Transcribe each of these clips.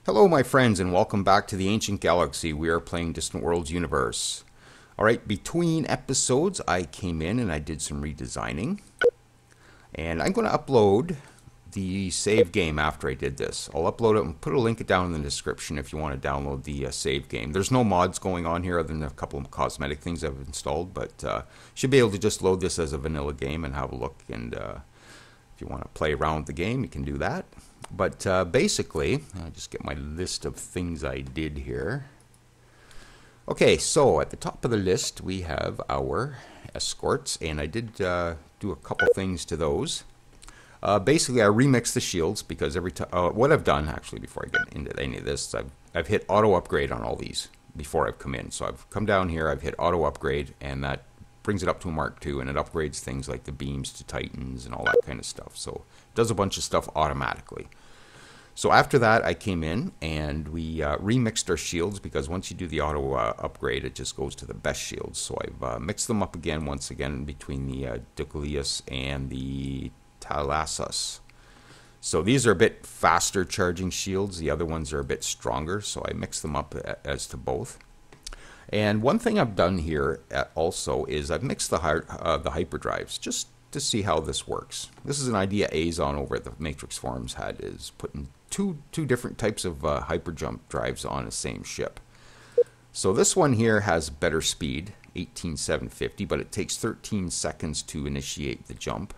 Hello, my friends, and welcome back to the Ancient Galaxy. We are playing Distant Worlds Universe. Alright, between episodes, I came in and I did some redesigning. And I'm going to upload the save game after I did this. I'll upload it and put a link down in the description if you want to download the save game. There's no mods going on here other than a couple of cosmetic things I've installed, but should be able to just load this as a vanilla game and have a look. And if you want to play around with the game, you can do that. But basically, I'll just get my list of things I did here. Okay, so at the top of the list, we have our escorts, and I did do a couple things to those. Basically, I remixed the shields because every time, what I've done actually before I get into any of this, I've hit auto upgrade on all these before I've come in. So I've come down here, I've hit auto upgrade, and that brings it up to a Mark II, and it upgrades things like the beams to Titans and all that kind of stuff. So it does a bunch of stuff automatically. So after that, I came in and we remixed our shields because once you do the auto upgrade, it just goes to the best shields. So I've mixed them up again, once again, between the Ducalius and the Thalasus. So these are a bit faster charging shields. The other ones are a bit stronger, so I mixed them up as to both. And one thing I've done here also is I've mixed the hyperdrives just to see how this works. This is an idea Azon over at the Matrix Forums had, is putting two different types of hyperjump drives on the same ship. So this one here has better speed, 18,750, but it takes 13 seconds to initiate the jump.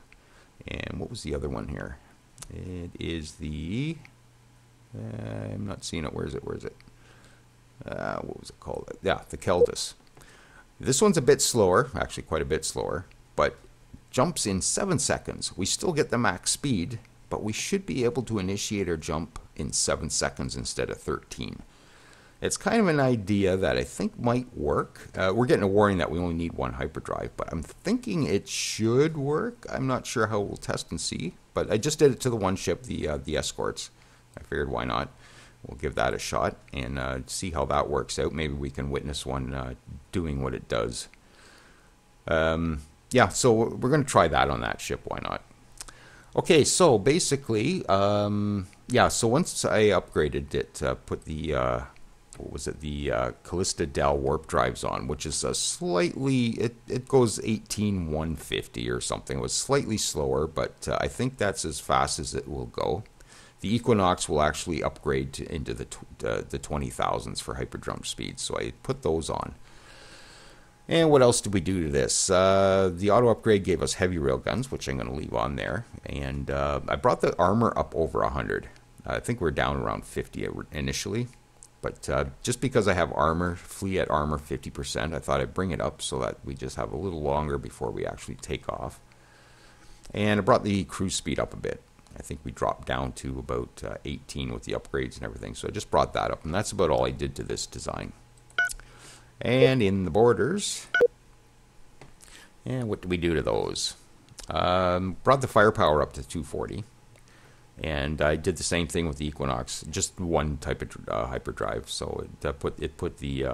And what was the other one here? It is the... I'm not seeing it. Where is it? What was it called? Yeah, the Keldus. This one's a bit slower, actually quite a bit slower, but jumps in 7 seconds. We still get the max speed, but we should be able to initiate our jump in 7 seconds instead of 13. It's kind of an idea that I think might work. We're getting a warning that we only need one hyperdrive, but I'm thinking it should work. I'm not sure how we'll test and see, but I just did it to the one ship, the escorts. I figured why not? We'll give that a shot and see how that works out. Maybe we can witness one doing what it does. Yeah, so we're going to try that on that ship. Why not? Okay, so basically, yeah, so once I upgraded it, put the, what was it, the Callista Dal warp drives on, which is a slightly, it goes 18,150 or something. It was slightly slower, but I think that's as fast as it will go. The Equinox will actually upgrade into the 20,000s for hyperdrive speed, so I put those on. And what else did we do to this? The auto upgrade gave us heavy railguns, which I'm going to leave on there. And I brought the armor up over 100. I think we're down around 50 initially. But just because I have armor, flee at armor 50%, I thought I'd bring it up so that we just have a little longer before we actually take off. And I brought the cruise speed up a bit. I think we dropped down to about 18 with the upgrades and everything. So I just brought that up. And that's about all I did to this design. And in the borders, and what do we do to those? Brought the firepower up to 240, and I did the same thing with the Equinox, just one type of hyperdrive. So it put the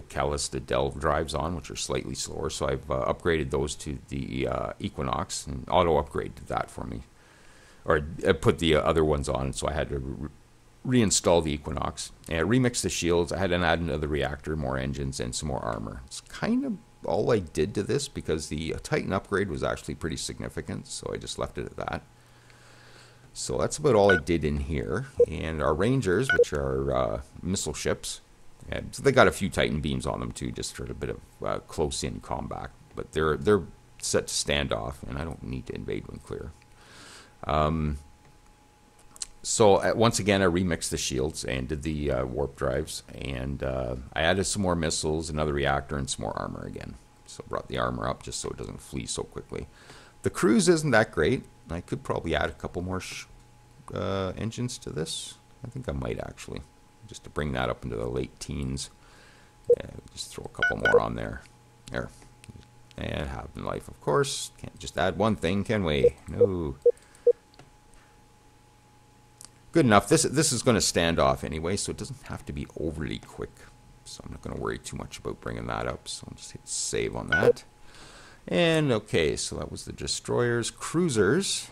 Callista Dal drives on, which are slightly slower. So I've upgraded those to the Equinox, and auto upgraded that for me, or I put the other ones on, so I had to reinstall the Equinox. And I remixed the shields. I had to add another reactor, more engines, and some more armor. It's kind of all I did to this because the Titan upgrade was actually pretty significant, so I just left it at that. So that's about all I did in here. And our Rangers, which are missile ships, and so they got a few Titan beams on them too, just for a bit of close-in combat. But they're set to stand off, and I don't need to invade when clear. So once again, I remixed the shields and did the warp drives, and I added some more missiles, another reactor, and some more armor again. So brought the armor up just so it doesn't flee so quickly. The cruise isn't that great. I could probably add a couple more engines to this. I think I might actually, just to bring that up into the late teens. Yeah, just throw a couple more on there. There. And have in life, of course. Can't just add one thing, can we? No. Good enough. This is going to stand off anyway, so it doesn't have to be overly quick. So I'm not going to worry too much about bringing that up. So I'll just hit save on that. And okay, so that was the destroyers. Cruisers,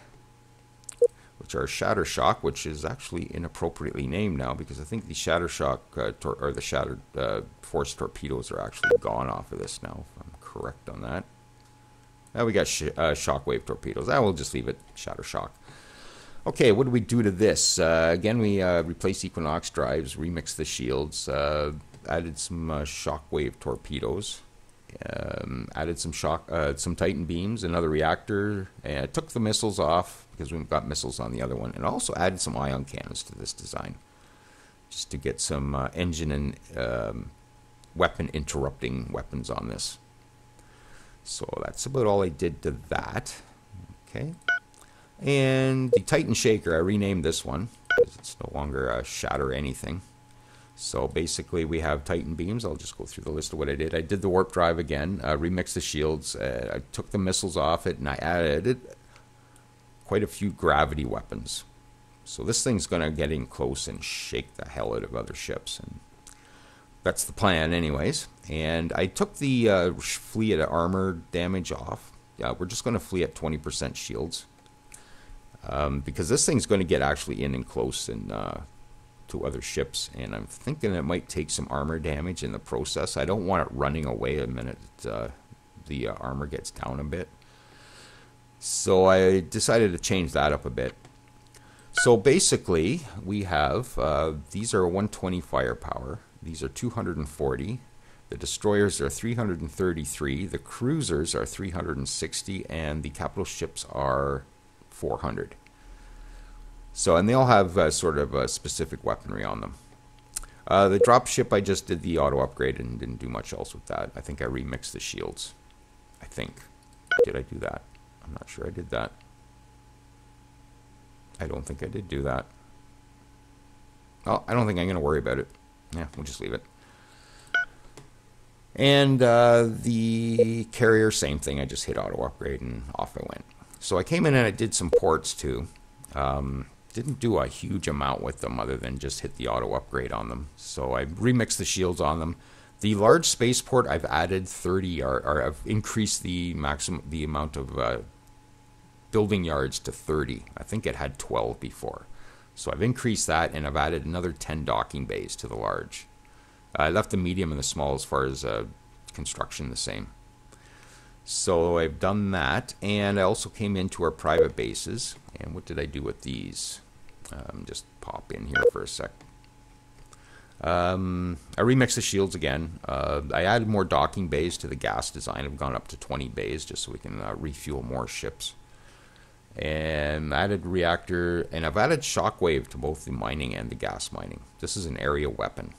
which which are Shatter Shock, which is actually inappropriately named now because I think the Shatter Shock or the Shattered Force torpedoes are actually gone off of this now, if I'm correct on that. Now we got Shockwave torpedoes. I will just leave it Shatter Shock. Okay, what do we do to this? Again, we replaced Equinox drives, remixed the shields, added some Shockwave torpedoes. Added some Titan beams, another reactor, and took the missiles off because we've got missiles on the other one, and also added some ion cannons to this design, just to get some engine and weapon interrupting weapons on this. So that's about all I did to that. Okay, and the Titan Shaker, I renamed this one because it's no longer a Shatter anything. So basically we have Titan beams. I'll just go through the list of what I did. I did the warp drive again, remixed the shields, I took the missiles off it, and I added quite a few gravity weapons. So this thing's going to get in close and shake the hell out of other ships. And that's the plan anyways. And I took the fleet armor damage off. We're just going to flee at 20% shields. Because this thing's going to get actually in and close and to other ships, and I'm thinking it might take some armor damage in the process. I don't want it running away the minute the armor gets down a bit. So I decided to change that up a bit. So basically we have these are 120 firepower, these are 240, the destroyers are 333, the cruisers are 360, and the capital ships are 400. So, and they all have sort of a specific weaponry on them. The dropship, I just did the auto upgrade and didn't do much else with that. I think I remixed the shields. I think. Did I do that? I'm not sure I did that. I don't think I did do that. Well, I don't think I'm going to worry about it. Yeah, we'll just leave it. And the carrier, same thing. I just hit auto upgrade and off I went. So I came in and I did some ports too. Didn't do a huge amount with them other than just hit the auto upgrade on them. So I remixed the shields on them. The large spaceport, I've added 30, or I've increased the amount of building yards to 30. I think it had 12 before. So I've increased that, and I've added another 10 docking bays to the large. I left the medium and the small as far as construction the same. So I've done that, and I also came into our private bases. And what did I do with these? Just pop in here for a sec. I remixed the shields again. I added more docking bays to the gas design. I've gone up to 20 bays just so we can refuel more ships. And added reactor, and I've added shockwave to both the mining and the gas mining. This is an area weapon,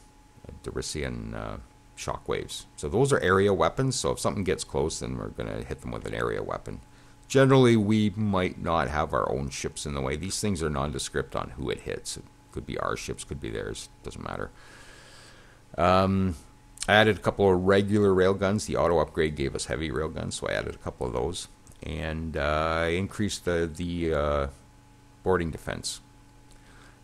Derisian shockwaves. So those are area weapons, so if something gets close, then we're going to hit them with an area weapon. Generally, we might not have our own ships in the way. These things are nondescript on who it hits. It could be our ships, could be theirs, doesn't matter. I added a couple of regular railguns. The auto upgrade gave us heavy railguns, so I added a couple of those. And I increased the boarding defense.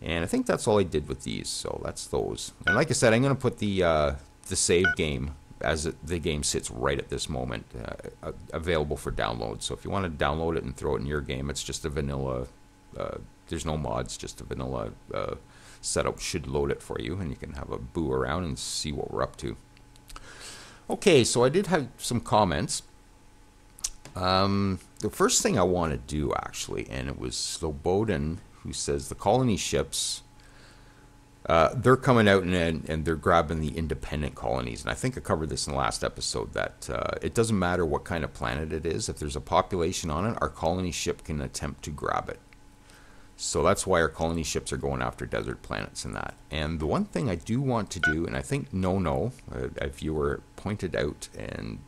And I think that's all I did with these, so that's those. And like I said, I'm going to put the save game, as the game sits right at this moment, available for download. So if you want to download it and throw it in your game, it's just a vanilla, there's no mods, just a vanilla setup should load it for you, and you can have a boo around and see what we're up to. Okay, so I did have some comments. The first thing I want to do, actually, and it was Slobodan who says the colony ships, they're coming out and they're grabbing the independent colonies. And I think I covered this in the last episode, that it doesn't matter what kind of planet it is. If there's a population on it, our colony ship can attempt to grab it. So that's why our colony ships are going after desert planets and that. And the one thing I do want to do, and I think a viewer pointed out, and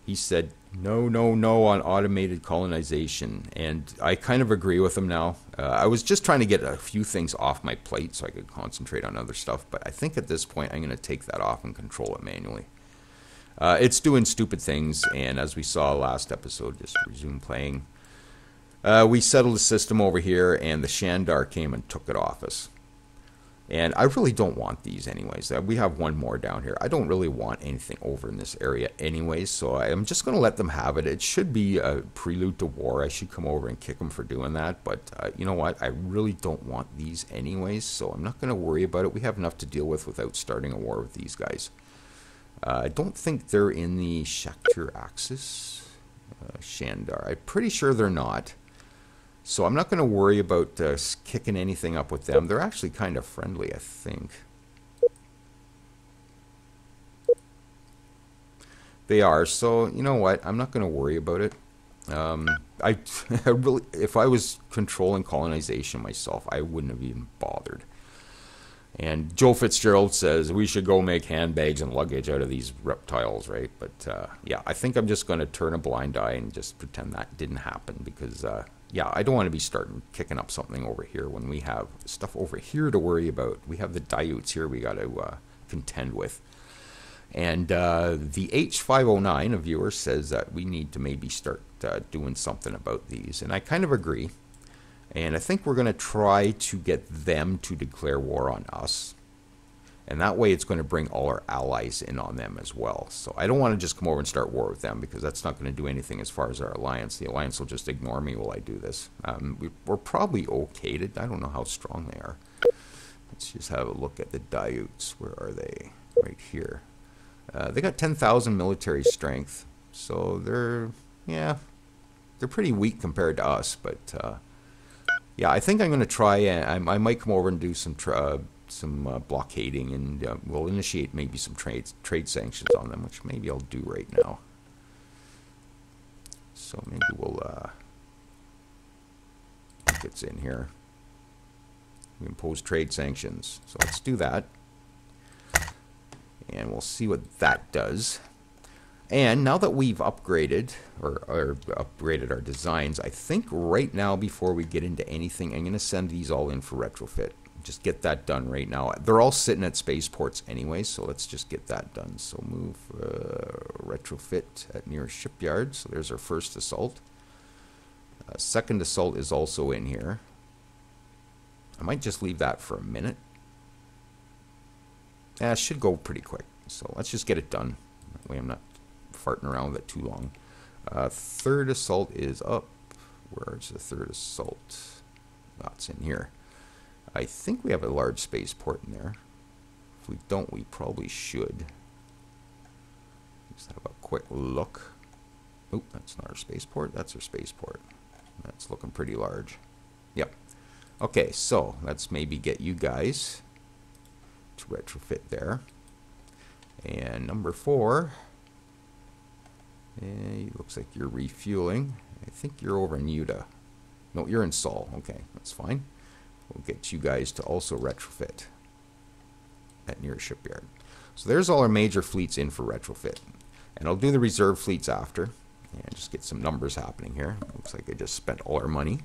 he said no on automated colonization, and I kind of agree with him now. I was just trying to get a few things off my plate so I could concentrate on other stuff, but I think at this point I'm going to take that off and control it manually. It's doing stupid things, and as we saw last episode, just to resume playing, we settled the system over here, and the Shandar came and took it off us. And I really don't want these anyways. We have one more down here. I don't really want anything over in this area anyways, so I'm just going to let them have it. It should be a prelude to war. I should come over and kick them for doing that, but you know what? I really don't want these anyways, so I'm not going to worry about it. We have enough to deal with without starting a war with these guys. I don't think they're in the Shakhtar Axis. Shandar. I'm pretty sure they're not. So I'm not going to worry about kicking anything up with them. They're actually kind of friendly, I think. They are. So, you know what? I'm not going to worry about it. I really, if I was controlling colonization myself, I wouldn't have even bothered. And Joe Fitzgerald says we should go make handbags and luggage out of these reptiles, right? But yeah, I think I'm just going to turn a blind eye and just pretend that didn't happen because... yeah, I don't want to be starting kicking up something over here when we have stuff over here to worry about. We have the Daiuts here we got to contend with. And the H509, a viewer, says that we need to maybe start doing something about these. And I kind of agree. And I think we're going to try to get them to declare war on us. And that way it's going to bring all our allies in on them as well. So I don't want to just come over and start war with them because that's not going to do anything as far as our alliance. The alliance will just ignore me while I do this. We're probably okay to... I don't know how strong they are. Let's just have a look at the Daiuts. Where are they? Right here. They got 10,000 military strength. So they're... yeah, they're pretty weak compared to us. But yeah, I think I'm going to try... I might come over and do some blockading, and we'll initiate maybe some trade sanctions on them, which maybe I'll do right now. So maybe we'll gets in here. We impose trade sanctions. So let's do that, and we'll see what that does. And now that we've upgraded or upgraded our designs, I think right now before we get into anything, I'm going to send these all in for retrofit. Just get that done right now. They're all sitting at spaceports anyway, so let's just get that done. So move retrofit at near shipyard. So there's our first assault. Second assault is also in here. I might just leave that for a minute. Yeah, it should go pretty quick. So let's just get it done. That way I'm not farting around with it too long. Third assault is up. Where's the third assault? That's in here. I think we have a large spaceport in there. If we don't, we probably should. Just have a quick look. Oh, that's not our spaceport. That's our spaceport. That's looking pretty large. Yep. Okay, so let's maybe get you guys to retrofit there. And number 4. Looks like you're refueling. I think you're over in Utah. No, you're in Sol. Okay, that's fine. We'll get you guys to also retrofit at near shipyard. So there's all our major fleets in for retrofit. And I'll do the reserve fleets after. And just get some numbers happening here. Looks like I just spent all our money.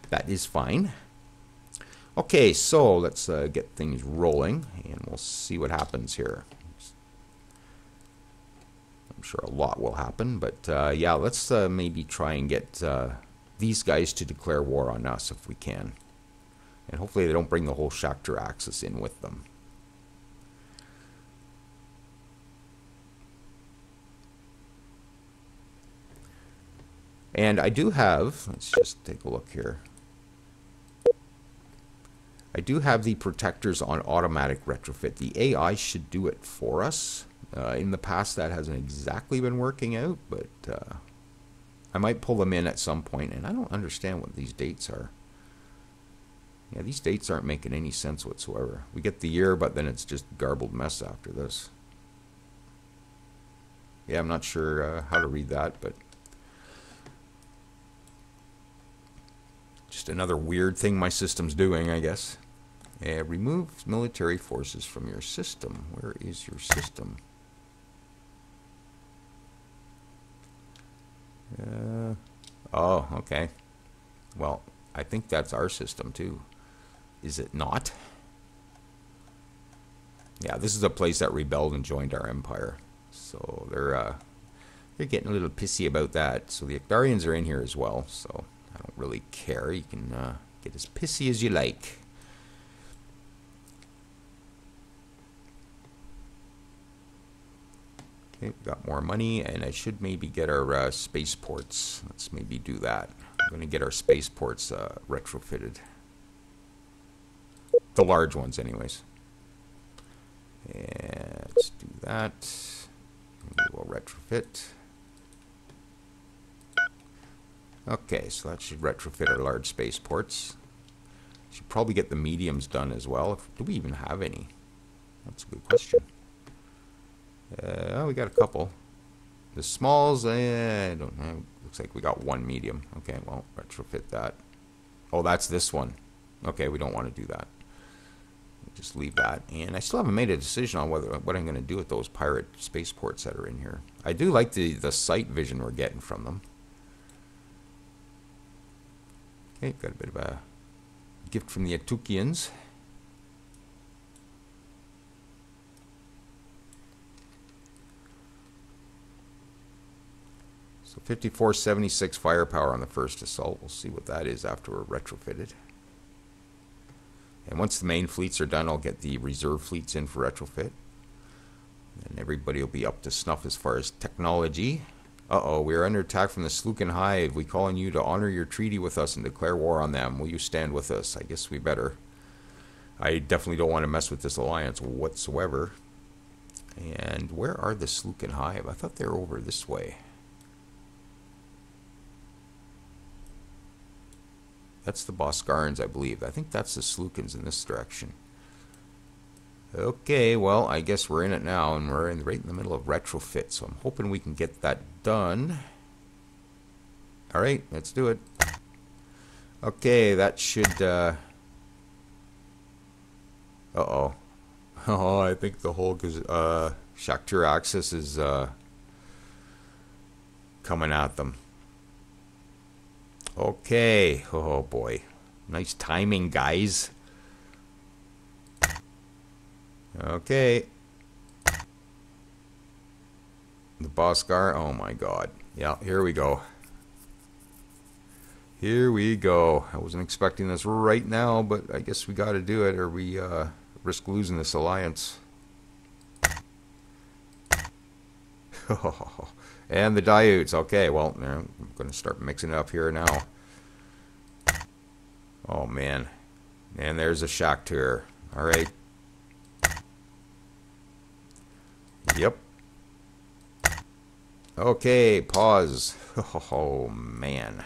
That is fine. Okay, so let's get things rolling. And we'll see what happens here. I'm sure a lot will happen. But yeah, let's maybe try and get these guys to declare war on us if we can. And hopefully they don't bring the whole Shakhtar Axis in with them. And I do have, let's just take a look here. I do have the protectors on automatic retrofit. The AI should do it for us. In the past that hasn't exactly been working out, but I might pull them in at some point. And I don't understand what these dates are. Yeah, these dates aren't making any sense whatsoever. We get the year, but then it's just garbled mess after this. Yeah, I'm not sure how to read that, but just another weird thing my system's doing, I guess. Remove military forces from your system. Where is your system? Oh, okay. Well, I think that's our system too. Is it not? Yeah, this is a place that rebelled and joined our empire. So they're getting a little pissy about that. So the Ekdarians are in here as well. So I don't really care. You can get as pissy as you like. Okay, got more money, and I should maybe get our spaceports. Let's maybe do that. I'm going to get our spaceports retrofitted. The large ones, anyways. And let's do that. Maybe we'll retrofit. Okay, so that should retrofit our large spaceports. Should probably get the mediums done as well. Do we even have any? That's a good question. Oh, we got a couple. The smalls, I don't know. Looks like we got one medium. Okay, well, retrofit that. Oh, that's this one. Okay, we don't want to do that. Just leave that. And I still haven't made a decision on what I'm going to do with those pirate spaceports that are in here. I do like the sight vision we're getting from them. Okay, got a bit of a gift from the Atukians. So 5476 firepower on the first assault. We'll see what that is after we're retrofitted. And once the main fleets are done, I'll get the reserve fleets in for retrofit. And everybody will be up to snuff as far as technology. Uh-oh, we are under attack from the Slukan Hive. We call on you to honor your treaty with us and declare war on them. Will you stand with us? I guess we better. I definitely don't want to mess with this alliance whatsoever. And where are the Slukan Hive? I thought they were over this way. That's the Boskarans, I believe. I think that's the Slukans in this direction. Okay, well, I guess we're in it now, and we're right in the middle of retrofit, so I'm hoping we can get that done. All right, let's do it. Okay, that should... Uh-oh. Oh, I think the whole Shakhtar axis is coming at them. Okay. Oh, boy. Nice timing, guys. Okay. The Boskar. Oh, my God. Yeah, here we go. Here we go. I wasn't expecting this right now, but I guess we got to do it, or we risk losing this alliance. And the Daiuts. Okay, well, I'm going to start mixing it up here now. Oh, man. And there's a Shakhtar. All right. Yep. Okay, pause. Oh, man.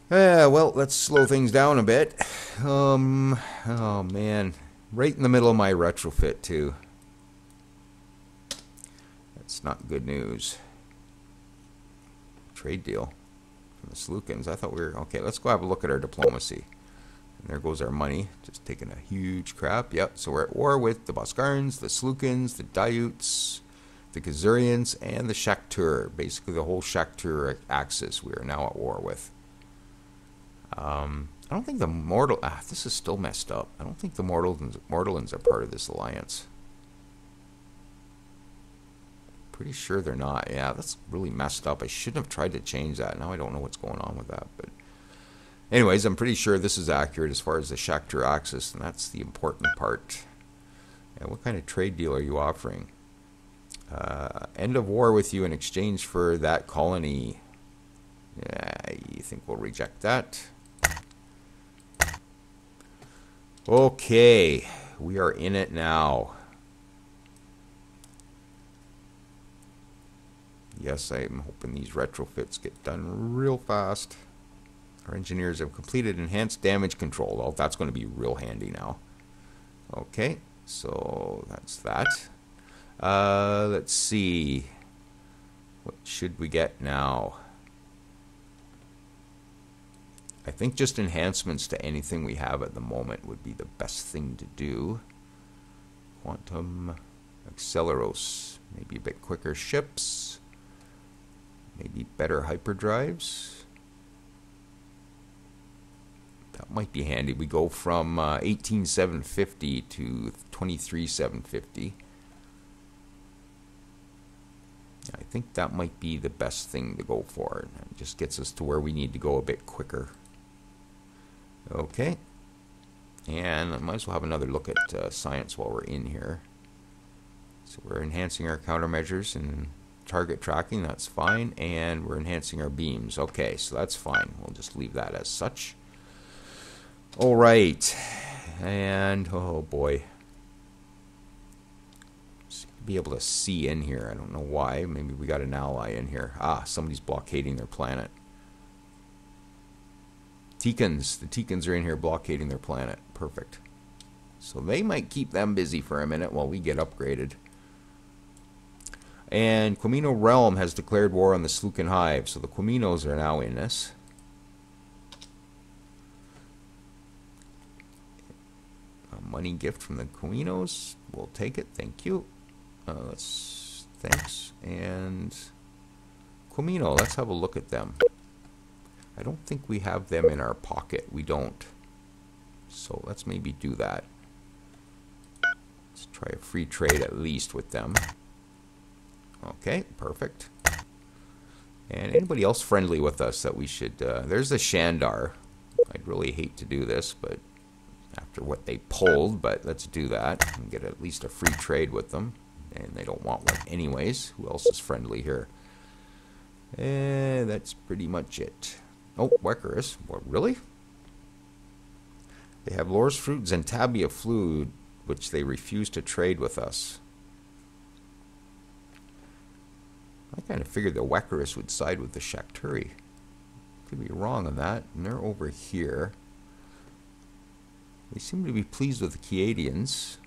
Well, let's slow things down a bit. Oh, man. Right in the middle of my retrofit, too. That's not good news. Trade deal from the Slukans. I thought we were... Okay, let's go have a look at our diplomacy. And there goes our money. Just taking a huge crap. Yep, so we're at war with the Boskarans, the Slukans, the Daiuts, the Khazarians, and the Shakhtar. Basically, the whole Shakhtar axis we are now at war with. I don't think the Mortal... this is still messed up. I don't think the Mortalans are part of this alliance. Pretty sure they're not. Yeah, that's really messed up. I shouldn't have tried to change that. Now I don't know what's going on with that. But anyways, I'm pretty sure this is accurate as far as the Shakhtar axis, and that's the important part. And what kind of trade deal are you offering? End of war with you in exchange for that colony. Yeah, you think we'll reject that? Okay, we are in it now. Yes, I'm hoping these retrofits get done real fast. Our engineers have completed enhanced damage control. Well, that's going to be real handy now. Okay, so that's that. Let's see. What should we get now? I think just enhancements to anything we have at the moment would be the best thing to do. Quantum Acceleros. Maybe a bit quicker ships. Maybe better hyperdrives. That might be handy. We go from 18,750 to 23,750. I think that might be the best thing to go for. It just gets us to where we need to go a bit quicker. Okay. And I might as well have another look at science while we're in here. So we're enhancing our countermeasures and target tracking. That's fine. And we're enhancing our beams. Okay, so that's fine. We'll just leave that as such. All right. And, oh boy. Be able to see in here. I don't know why. Maybe we got an ally in here. Ah, somebody's blockading their planet. Teekans. The Teekans are in here blockading their planet. Perfect. So they might keep them busy for a minute while we get upgraded. And Quamino Realm has declared war on the Slukan Hive. So the Quaminos are now in this. A money gift from the Quaminos. We'll take it. Thank you. Thanks. And Quamino, let's have a look at them. I don't think we have them in our pocket. We don't. So let's maybe do that. Let's try a free trade at least with them. Okay, perfect. And anybody else friendly with us that we should... there's the Shandar. I'd really hate to do this, but after what they pulled, but let's do that and get at least a free trade with them. And they don't want one anyways. Who else is friendly here? That's pretty much it. Oh, Wekarus. What, really? They have Lore's Fruit, Zentabia Fluid, which they refuse to trade with us. I kind of figured the Wekarus would side with the Shakturi. Could be wrong on that. And they're over here. They seem to be pleased with the Kiadians.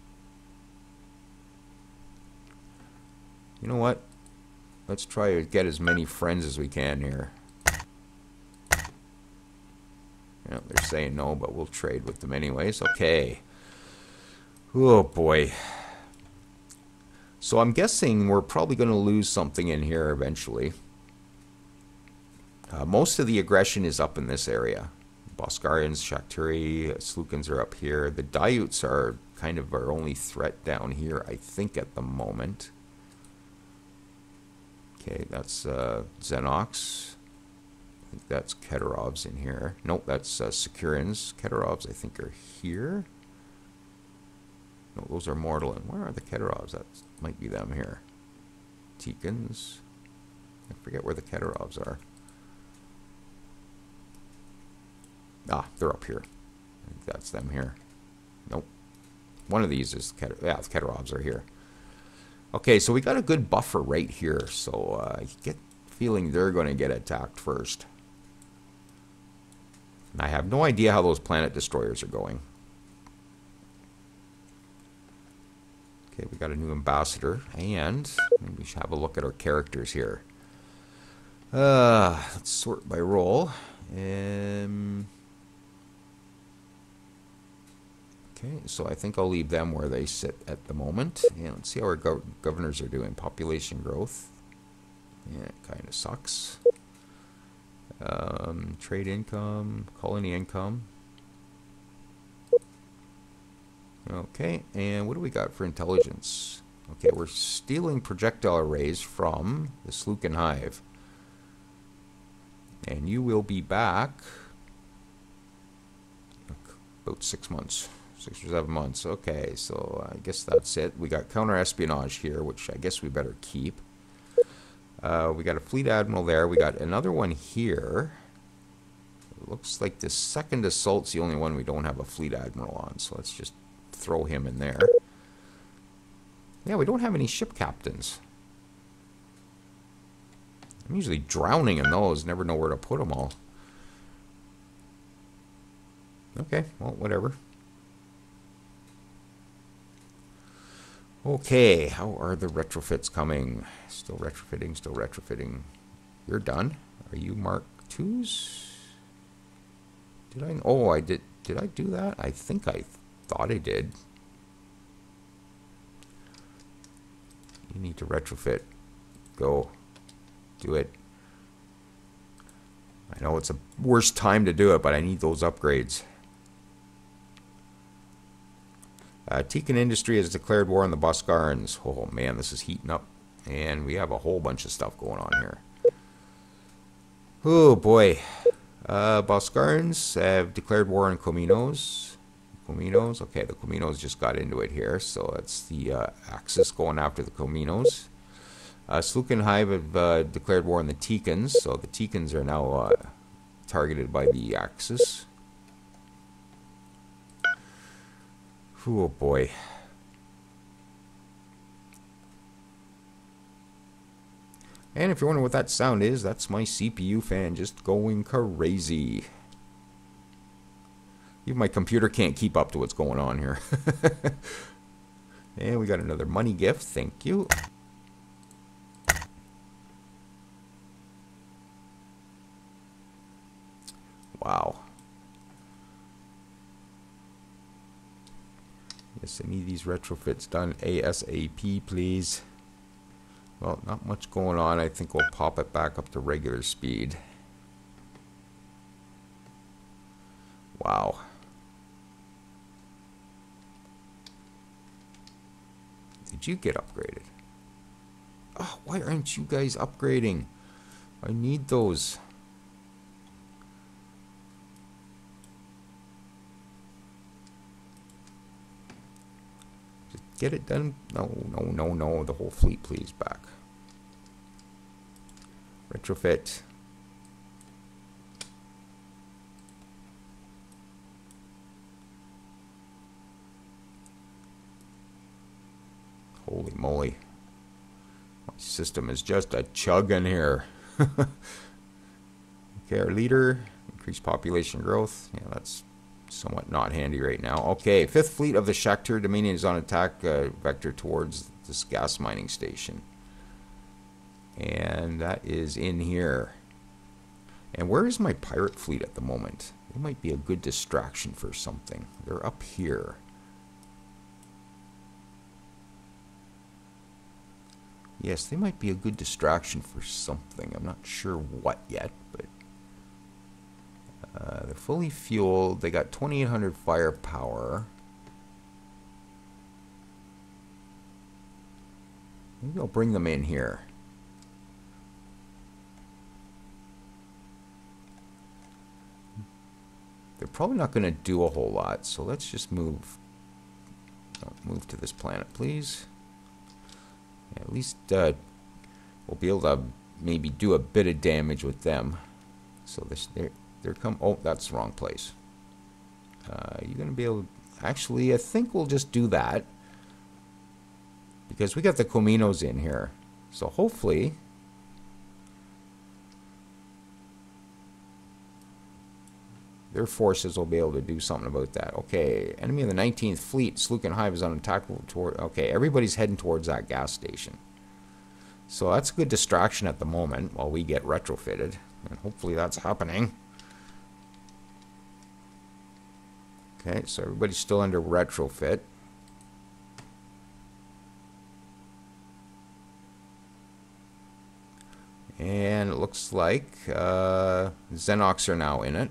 You know what? Let's try to get as many friends as we can here. Yeah, they're saying no, but we'll trade with them anyways. Okay. Oh, boy. So I'm guessing we're probably going to lose something in here eventually. Most of the aggression is up in this area. Boskarians, Shakturi, Slukans are up here. The Dayuts are kind of our only threat down here, I think, at the moment. Okay, that's Xenox. I think that's Keterovs in here. Nope, that's Securians. Keterovs, I think, are here. No, those are Mortalan. Where are the Keterovs? That might be them here. Teekans. I forget where the Keterovs are. Ah, they're up here. I think that's them here. Nope. One of these is the Keterovs are here. Okay, so we got a good buffer right here, so I get the feeling they're going to get attacked first. And I have no idea how those planet destroyers are going. Okay, we got a new ambassador, and maybe we should have a look at our characters here. Let's sort by role. Okay, so I think I'll leave them where they sit at the moment. And let's see how our governors are doing. Population growth. Yeah, it kind of sucks. Trade income, colony income. Okay, and what do we got for intelligence? Okay, we're stealing projectile arrays from the Slukan Hive. And you will be back about 6 months. 6 or 7 months. Okay, so I guess that's it. We got counter-espionage here, which I guess we better keep. We got a fleet admiral there. We got another one here. It looks like the second assault's the only one we don't have a fleet admiral on, so let's just throw him in there. Yeah, we don't have any ship captains. I'm usually drowning in those. Never know where to put them all. Okay, well, whatever. Okay, how are the retrofits coming? Still retrofitting, still retrofitting. You're done. Are you Mark IIs? Did I? Oh, I did. Did I do that? I think I thought I did. You need to retrofit. Go. Do it. I know it's a worst time to do it, but I need those upgrades. Tekan Industry has declared war on the Boskarans. Oh man, this is heating up. And we have a whole bunch of stuff going on here. Oh boy. Boskarans have declared war on Kominos. Cominos. Okay, the Cominos just got into it here, so that's the Axis going after the Cominos. Slukan Hive have declared war on the Teekans, so the Teekans are now targeted by the Axis. Oh boy. And if you're wondering what that sound is, that's my CPU fan just going crazy. Even my computer can't keep up to what's going on here. And we got another money gift, thank you. Wow. Yes, I need these retrofits done ASAP, please. Well, not much going on. I think we'll pop it back up to regular speed. Wow. Did you get upgraded? Oh, why aren't you guys upgrading? I need those. Just get it done. No, no, no, no. The whole fleet, please, back. Retrofit. Holy moly. My system is just a chugging here. Okay, our leader. Increased population growth. Yeah, that's somewhat not handy right now. Okay, 5th Fleet of the Shakhtar Dominion is on attack vector towards this gas mining station. And that is in here. And where is my pirate fleet at the moment? It might be a good distraction for something. They're up here. Yes, they might be a good distraction for something. I'm not sure what yet, but they're fully fueled. They got 2,800 firepower. Maybe I'll bring them in here. They're probably not going to do a whole lot, so let's just move to this planet, please. Yeah, at least we'll be able to maybe do a bit of damage with them. So they're come. Oh, that's the wrong place. You're going to be able. Actually, I think we'll just do that because we got the Cominos in here. So hopefully. Their forces will be able to do something about that. Okay, enemy of the 19th Fleet, Slukan Hive is on attack toward. Okay, everybody's heading towards that gas station. So that's a good distraction at the moment while we get retrofitted. And hopefully that's happening. Okay, so everybody's still under retrofit. And it looks like Xenox are now in it.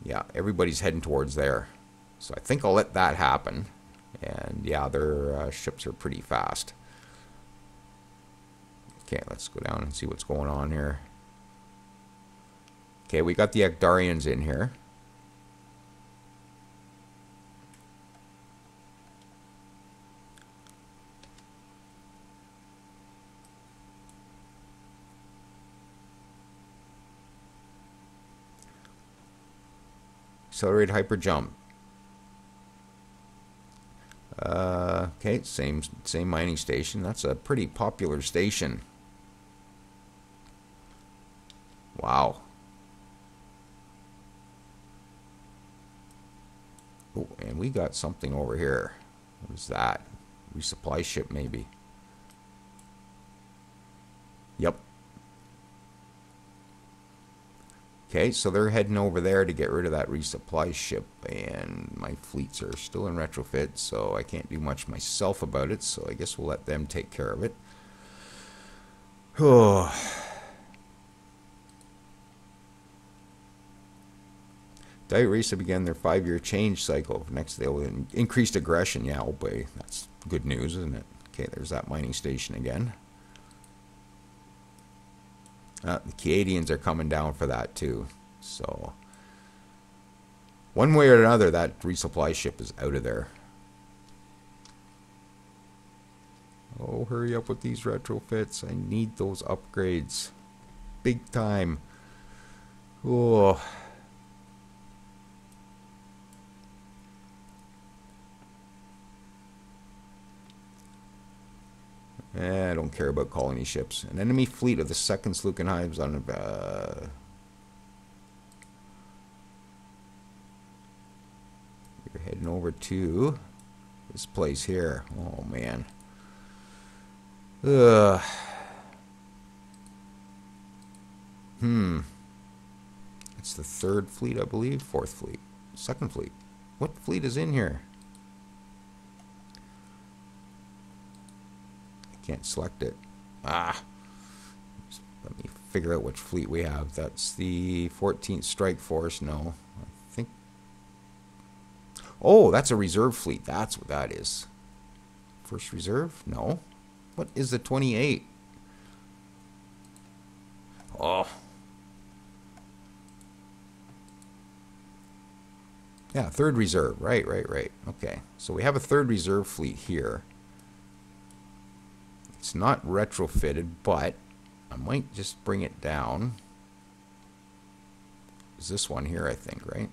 Yeah, everybody's heading towards there. So I think I'll let that happen. And yeah, their ships are pretty fast. Okay, let's go down and see what's going on here. Okay, we got the Ekdarians in here. Accelerate hyper jump. Okay, same mining station. That's a pretty popular station. Wow. Oh, and we got something over here. What is that? Resupply ship, maybe. Yep. Okay, so they're heading over there to get rid of that resupply ship, and my fleets are still in retrofit, so I can't do much myself about it, so I guess we'll let them take care of it. Oh. Diet Risa began their 5-year change cycle. Next, they will increased aggression. Yeah, oh boy, that's good news, isn't it? Okay, there's that mining station again. The Canadians are coming down for that too. So, one way or another, that resupply ship is out of there. Oh, hurry up with these retrofits. I need those upgrades. Big time. Oh. I don't care about colony ships. An enemy fleet of the second Slukenhives on you're heading over to this place here. Oh man. Ugh. It's the third fleet, I believe. Fourth fleet. Second fleet. What fleet is in here? Can't select it. Let me figure out which fleet we have. That's the 14th Strike Force. No, I think. Oh, that's a reserve fleet. That's what that is. First reserve? No. What is the 28? Oh. Yeah, third reserve. Right. Okay. So we have a third reserve fleet here. It's not retrofitted, but I might just bring it down. Is this one here, I think, right?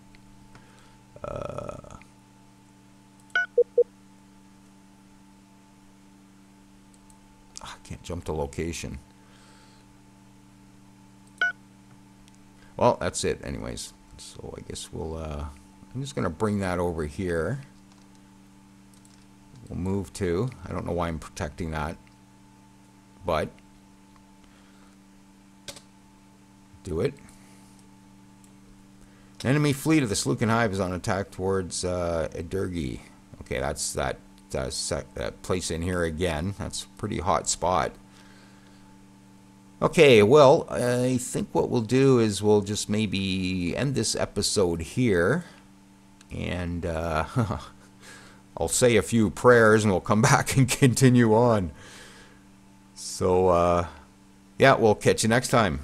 I can't jump to location. Well, that's it anyways. So I guess we'll, I'm just going to bring that over here. We'll move to, I don't know why I'm protecting that. But do it. Enemy fleet of the Slukenhive is on attack towards Edurgi. Okay, that's that place in here again. That's a pretty hot spot. Okay, well, I think what we'll do is we'll just maybe end this episode here, and I'll say a few prayers, and we'll come back and continue on. So, yeah, we'll catch you next time.